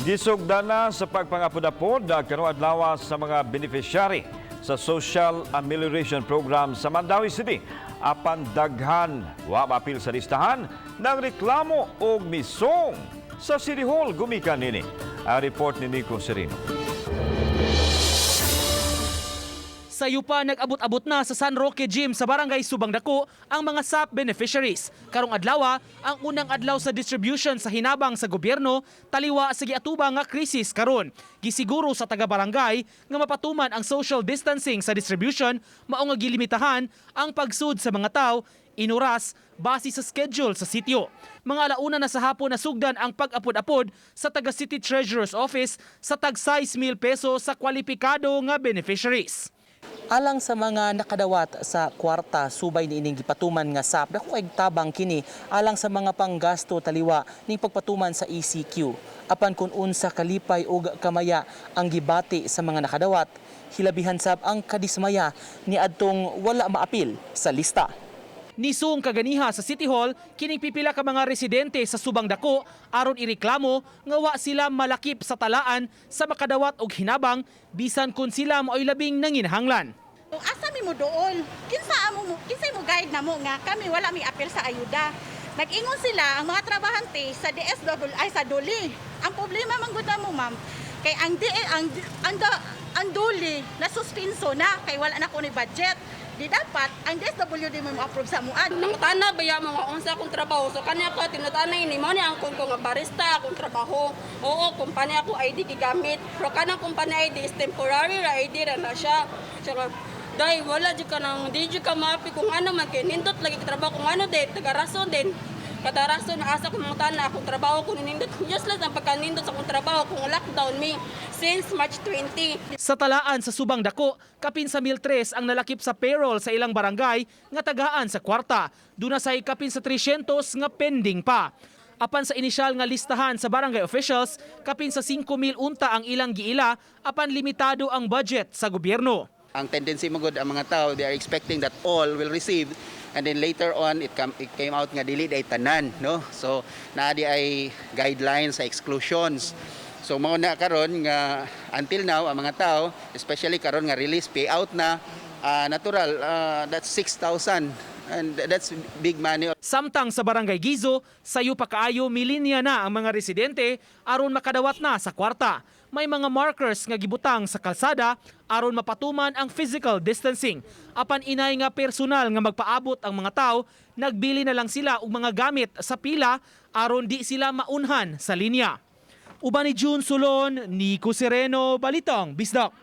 Gisugdan na sa pagpangapod-apod karong adlaw sa mga beneficiary sa Social Amelioration Program sa Mandawi City. Apan daghan wa maapil sa listahan ng reklamo o misong sa City Hall gumikan nini. Ang report ni Nico Serino. Sayo pa nag-abot-abot na sa San Roque Gym sa Barangay Subang Dako ang mga SAP beneficiaries. Karong adlaw, ang unang adlaw sa distribution sa hinabang sa gobyerno, taliwa sa giatubang nga krisis karon. Gisiguro sa taga-barangay nga mapatuman ang social distancing sa distribution, mao nga gilimitahan ang pagsud sa mga tao inuras base sa schedule sa sitio. Mga alauna na sa hapon na sugdan ang pag-apod-apod sa taga-City Treasurer's Office sa tag 6,000 peso sa kwalipikado nga beneficiaries. Alang sa mga nakadawat sa kwarta, subay ni ining gipatuman nga SAP, dako kay tabang kini alang sa mga panggasto taliwa ning pagpatuman sa ECQ. Apan kun unsa kalipay ug kamaya ang gibati sa mga nakadawat, hilabihan sab ang kadismaya ni adtong wala maapil sa lista. Nisung kaganiha sa City Hall, kining pipila ka mga residente sa Subang Dako aron ireklamo nga wa sila malakip sa talaan sa makadawat og hinabang bisan kun sila maoy labing nanginahanglan. Asa mi mo doon? Kinsa mo guide na mo nga kami wala mi apel sa ayuda. Nag-ingon sila ang mga trabahante sa DSW ay sa Duli. Ang problema man gud mo ma'am kay ang Duli na suspenso na kay wala na ko ni budget. Di dapat ang DSWD mo approve sa muad. Nangutana baya mga unsa akong trabaho. So kanya ko tinutanay ni mo ni ang kung nga barista akong trabaho. Oo, kumpanya ko ID gigamit. Pero kanang kumpanya ID is temporary ra ID ra na siya. Saka dai wala jud ka nang di jud ka maapi kung ano man kay nindot lagi ka trabaho kung ano din taga-rason din. Kada rason na asa ko mangutana akong trabaho ko nindot. Just lang ang pagkanindot sa akong trabaho kung lockdown me since March 20. Sa talaan sa Subang Dako, kapin sa 1,003 ang nalakip sa payroll sa ilang barangay nga tagaan sa kwarta. Duna say kapin sa 300 nga pending pa. Apan sa inisyal nga listahan sa barangay officials, kapin sa 5,000 unta ang ilang giila apan limitado ang budget sa gobyerno. Ang tendency magud ang mga tao, they are expecting that all will receive, and then later on it came out nga dili day tanan, no? So naa di ay guidelines sa exclusions. So mao na karon nga until now ang mga tao, especially karon nga release payout na natural, that's 6,000 and that's big money. Samtang sa Barangay Gizo, sayo pa kaayo milinya na ang mga residente aron makadawat na sa kwarta. May mga markers nga gibutang sa kalsada aron mapatuman ang physical distancing. Apan inay nga personal nga magpaabot ang mga tao, nagbili na lang sila og mga gamit sa pila aron di sila maunhan sa linya. Uban ni June Sulon, Nico Sereno, Balitang Bisdak.